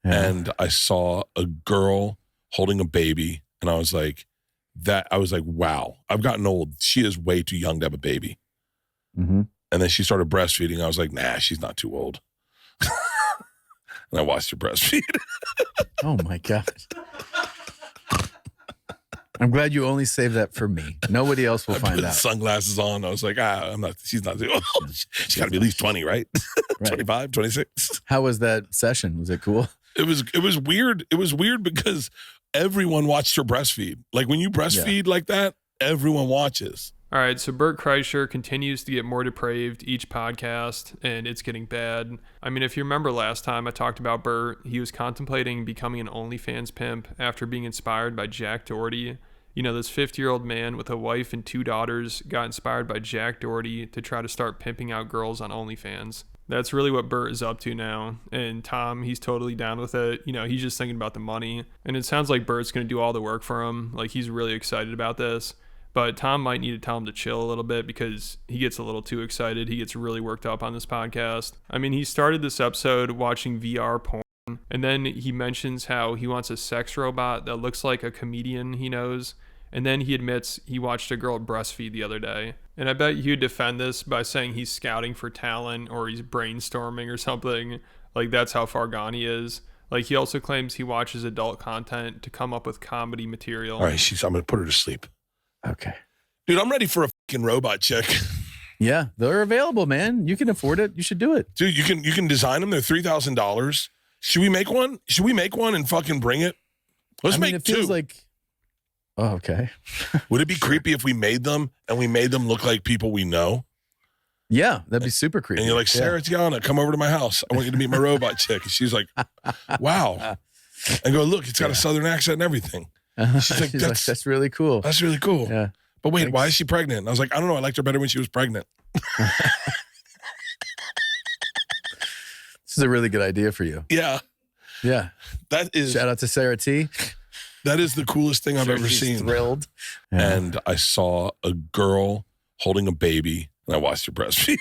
and I saw a girl holding a baby, and I was like, wow, I've gotten old. She is way too young to have a baby. Mm-hmm. And then she started breastfeeding. I was like, nah, she's not too old. And I watched her breastfeed. Oh my God. I'm glad you only saved that for me. Nobody else will find out. Sunglasses on. I was like, she's not too old. She's got to be at least 20, right? 25, 26. How was that session? Was it cool? It was weird. It was weird because everyone watched her breastfeed. Like when you breastfeed like that, everyone watches. All right, so Bert Kreischer continues to get more depraved each podcast, and it's getting bad. I mean, if you remember last time I talked about Bert, he was contemplating becoming an OnlyFans pimp after being inspired by Jack Doherty. You know, this 50-year-old man with a wife and 2 daughters got inspired by Jack Doherty to try to start pimping out girls on OnlyFans. That's really what Bert is up to now. And Tom, he's totally down with it. You know, he's just thinking about the money. And it sounds like Bert's going to do all the work for him. Like, he's really excited about this. But Tom might need to tell him to chill a little bit because he gets a little too excited. He gets really worked up on this podcast. I mean, he started this episode watching VR porn. And then he mentions how he wants a sex robot that looks like a comedian he knows. And then he admits he watched a girl breastfeed the other day. And I bet you'd defend this by saying he's scouting for talent or he's brainstorming or something. Like, that's how far gone he is. Like, he also claims he watches adult content to come up with comedy material. All right, I'm going to put her to sleep. Okay. Dude, I'm ready for a fucking robot chick. Yeah, they're available, man. You can afford it. You should do it. Dude, you can design them. They're $3,000. Should we make one? Should we make one and fucking bring it? Let's make it 2. Feels like... Oh, okay. Would it be creepy if we made them and we made them look like people we know? Yeah, that'd be super creepy. And you're like, Sarah Tiana, come over to my house. I want you to meet my robot chick. And she's like, wow. And go, look, it's got a Southern accent and everything. She's like, that's really cool. That's really cool. Yeah. But wait, why is she pregnant? And I was like, I don't know. I liked her better when she was pregnant. This is a really good idea for you. Yeah. Yeah. That is. Shout out to Sarah T. That is the coolest thing I've ever seen. Thrilled. Yeah. And I saw a girl holding a baby, and I watched her breastfeed.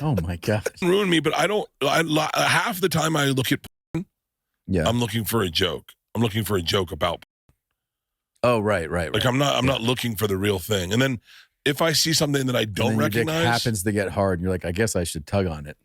Oh my God. It ruined me, but half the time I look at porn, I'm looking for a joke. I'm looking for a joke about. Oh, right. Like I'm not looking for the real thing. And then if I see something that I don't recognize, your dick happens to get hard, and you're like, I guess I should tug on it.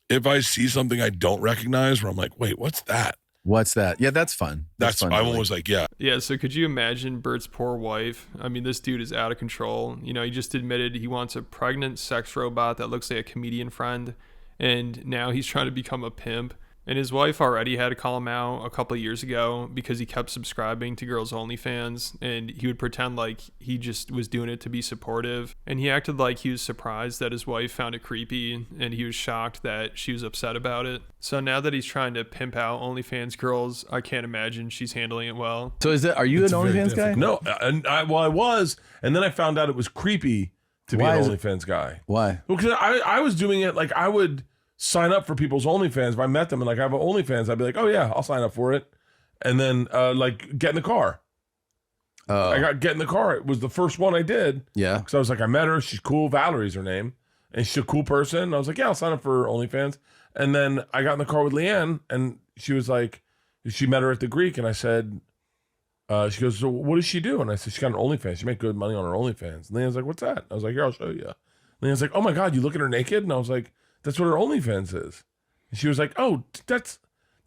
If I see something I don't recognize, where I'm like, wait, what's that? What's that? Yeah, that's fun. That's fun. I was like, yeah. Yeah, so could you imagine Bert's poor wife? I mean, this dude is out of control. You know, he just admitted he wants a pregnant sex robot that looks like a comedian friend, and now he's trying to become a pimp. And his wife already had to call him out a couple of years ago because he kept subscribing to girls' OnlyFans, and he would pretend like he just was doing it to be supportive. And he acted like he was surprised that his wife found it creepy, and he was shocked that she was upset about it. So now that he's trying to pimp out OnlyFans girls, I can't imagine she's handling it well. So are you an OnlyFans guy? No, I was, and then I found out it was creepy to be an OnlyFans guy. Why? Well, because I was doing it like I would sign up for people's OnlyFans. If I met them and like I have an OnlyFans, I'd be like, oh yeah, I'll sign up for it. And then like get in the car. I got get in the car. It was the first one I did. Yeah. Because I was like, I met her. She's cool. Valerie's her name. And she's a cool person. And I was like, yeah, I'll sign up for OnlyFans. And then I got in the car with Leanne, and she was like, she met her at the Greek. And I said, she goes, so what does she do? And I said, she got an OnlyFans. She make good money on her OnlyFans. And Leanne's like, what's that? I was like, here, I'll show you. Leanne's like, oh my God, you look at her naked? And I was like, that's what her OnlyFans is. And she was like, oh,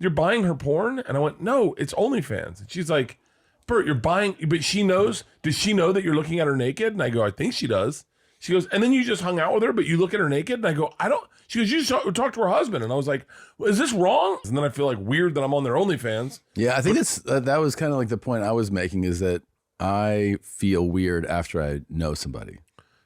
you're buying her porn? And I went, no, it's OnlyFans. And she's like, Bert, you're buying, but she knows, does she know that you're looking at her naked? And I go, I think she does. She goes, and then you just hung out with her, but you look at her naked? And I go, I don't. She goes, you just talk to her husband. And I was like, well, is this wrong? And then I feel like weird that I'm on their OnlyFans. Yeah, I think that was kind of like the point I was making, is that I feel weird after I know somebody.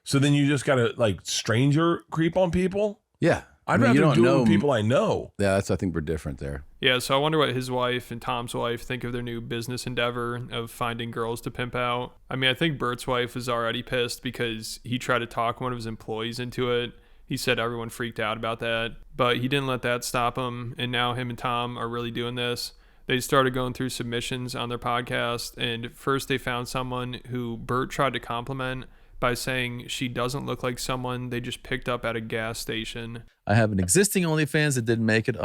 So then you just got to like stranger creep on people? Yeah. I'd rather do it with people I know. Yeah, I think we're different there. Yeah, so I wonder what his wife and Tom's wife think of their new business endeavor of finding girls to pimp out. I mean, I think Bert's wife is already pissed because he tried to talk one of his employees into it. He said everyone freaked out about that, but he didn't let that stop him, and now him and Tom are really doing this. They started going through submissions on their podcast, and first they found someone who Bert tried to compliment, by saying she doesn't look like someone they just picked up at a gas station. I have an existing OnlyFans that didn't make it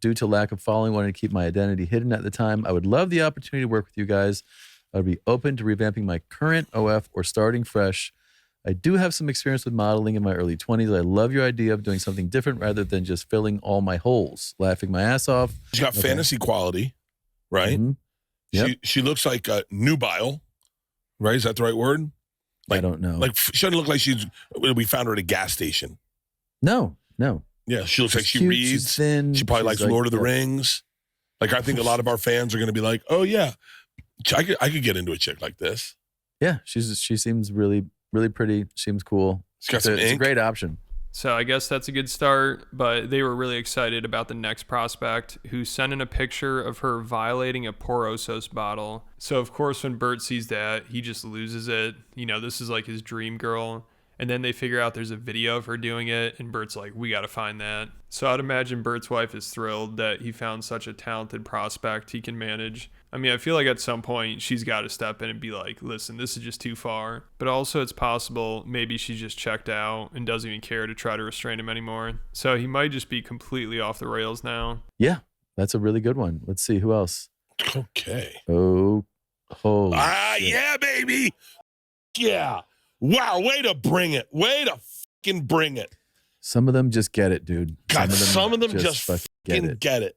due to lack of following, wanting to keep my identity hidden at the time. I would love the opportunity to work with you guys. I would be open to revamping my current OF or starting fresh. I do have some experience with modeling in my early 20s. I love your idea of doing something different rather than just filling all my holes, laughing my ass off. She's got fantasy quality, right? Mhm. Yep. She looks like nubile, right? Is that the right word? I don't know. Like she doesn't look like we found her at a gas station. No. Yeah, she looks like she cute, reads. she's thin. She probably She's likes Lord of the Rings. Like I think a lot of our fans are going to be like, oh yeah, I could get into a chick like this. Yeah, she seems really, really pretty. Seems cool. She's got some It's a ink. great option. So I guess that's a good start, but they were really excited about the next prospect who sent in a picture of her violating a Porosos bottle. So of course when Bert sees that, he just loses it. You know, this is like his dream girl. And then they figure out there's a video of her doing it, and Bert's like, we got to find that. So I'd imagine Bert's wife is thrilled that he found such a talented prospect he can manage. I mean, I feel like at some point she's got to step in and be like, listen, this is just too far. But also it's possible maybe she's just checked out and doesn't even care to try to restrain him anymore. So he might just be completely off the rails now. Yeah, that's a really good one. Let's see who else. Okay. Oh, shit. Yeah, baby. Yeah. Wow, way to bring it. Way to fucking bring it. Some of them just get it, dude. God, some of them just fucking get it.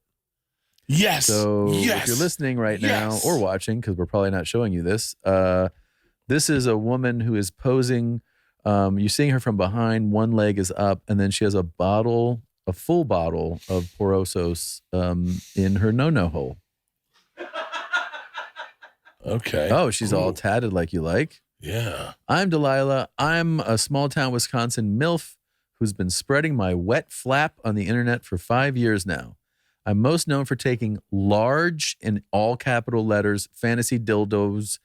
Yes. So yes. if you're listening right now Yes. or watching, because we're probably not showing you this, this is a woman who is posing. You're seeing her from behind. One leg is up, and then she has a full bottle of Porosos in her no-no hole. Okay. Oh, she's all Cool. tatted like you like. Yeah. I'm Delilah. I'm a small town Wisconsin MILF who's been spreading my wet flap on the internet for 5 years now. I'm most known for taking large, in all capital letters, fantasy dildos,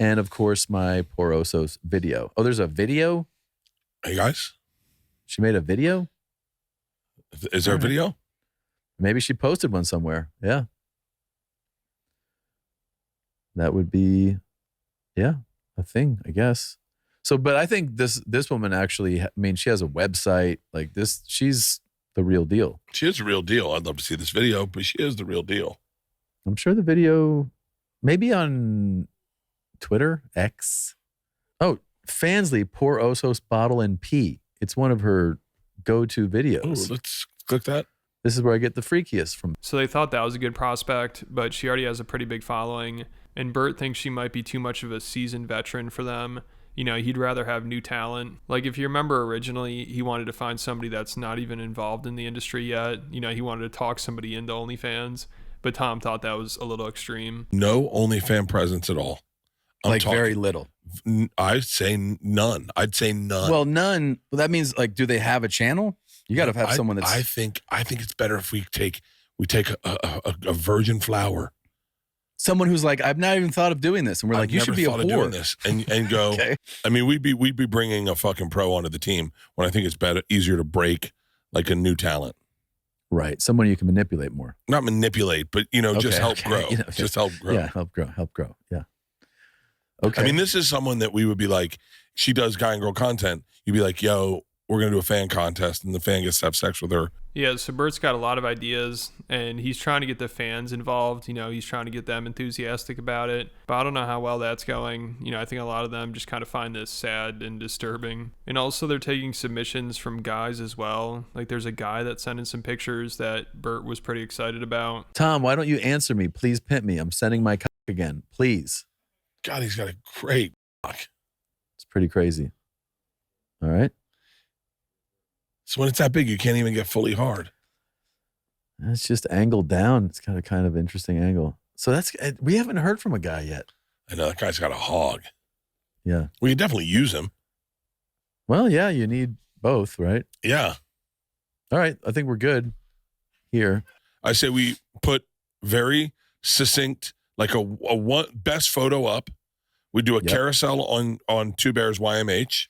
and of course, my Porosos video. Oh, there's a video? Hey, guys. She made a video? Is there a video? Maybe she posted one somewhere. Yeah. That would be, a thing, I guess. So, but I think this woman actually, I mean, she has a website like this. She's the real deal. She is the real deal. I'd love to see this video, but she is the real deal. I'm sure the video, maybe on Twitter, X. Oh, Fansley, Porosos bottle and pee. It's one of her go-to Oh, videos. let's click that. This is where I get the freakiest from. So they thought that was a good prospect, but she already has a pretty big following. And Bert thinks she might be too much of a seasoned veteran for them. You know, he'd rather have new talent. Like if you remember originally, he wanted to find somebody that's not even involved in the industry yet. You know, he wanted to talk somebody into OnlyFans. But Tom thought that was a little extreme. No OnlyFans presence at all. Like very little. I'd say none. I'd say none. Well, none. Well, that means like, do they have a channel? You got to have someone that's. I think it's better if we take a virgin flower. Someone who's like, I've not even thought of doing this, and we're like, you should be a of doing whore. this, and go. Okay. I mean, we'd be bringing a fucking pro onto the team when I think it's easier to break like a new talent. Right, someone you can manipulate more. Not manipulate, but just help grow. You know, Just help grow. Yeah, help grow. Yeah. Okay. I mean, this is someone that we would be like, she does guy and girl content. You'd be like, yo, we're gonna do a fan contest, and the fan gets to have sex with her. Yeah, so Bert's got a lot of ideas, and he's trying to get the fans involved. You know, he's trying to get them enthusiastic about it. But I don't know how well that's going. You know, I think a lot of them just kind of find this sad and disturbing. And also they're taking submissions from guys as well. Like there's a guy that sent in some pictures that Bert was pretty excited about. Tom, why don't you answer me? Please pimp me. I'm sending my cock again. Please. God, he's got a great cock. It's pretty crazy. All right. So when it's that big, you can't even get fully hard. It's just angled down. It's got a kind of interesting angle. So we haven't heard from a guy yet. I know that guy's got a hog. Yeah. We could definitely use him. Well, yeah, you need both, right? Yeah. All right. I think we're good here. I say we put very succinct, like a one best photo up. We do a carousel on Two Bears YMH.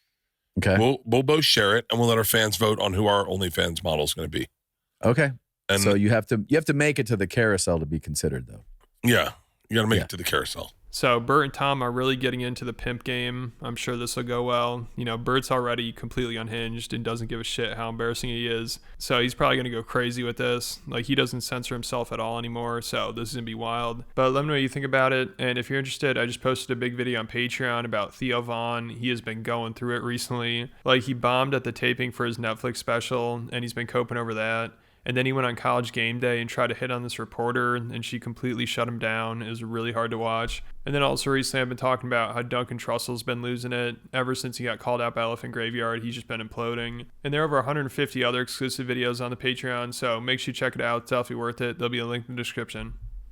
Okay. We'll both share it, and we'll let our fans vote on who our OnlyFans model is going to be. Okay. And so you have to make it to the carousel to be considered, though. yeah, you got to make it to the carousel. So Bert and Tom are really getting into the pimp game. I'm sure this will go well. You know, Bert's already completely unhinged and doesn't give a shit how embarrassing he is. So he's probably going to go crazy with this. Like, he doesn't censor himself at all anymore. So this is going to be wild. But let me know what you think about it. And if you're interested, I just posted a big video on Patreon about Theo Von. He has been going through it recently. Like, he bombed at the taping for his Netflix special, and he's been coping over that. And then he went on College Game Day and tried to hit on this reporter, and she completely shut him down. It was really hard to watch. And then also recently I've been talking about how Duncan Trussell's been losing it. Ever since he got called out by Elephant Graveyard, he's just been imploding. And there are over 150 other exclusive videos on the Patreon, so make sure you check it out. It's definitely worth it. There'll be a link in the description.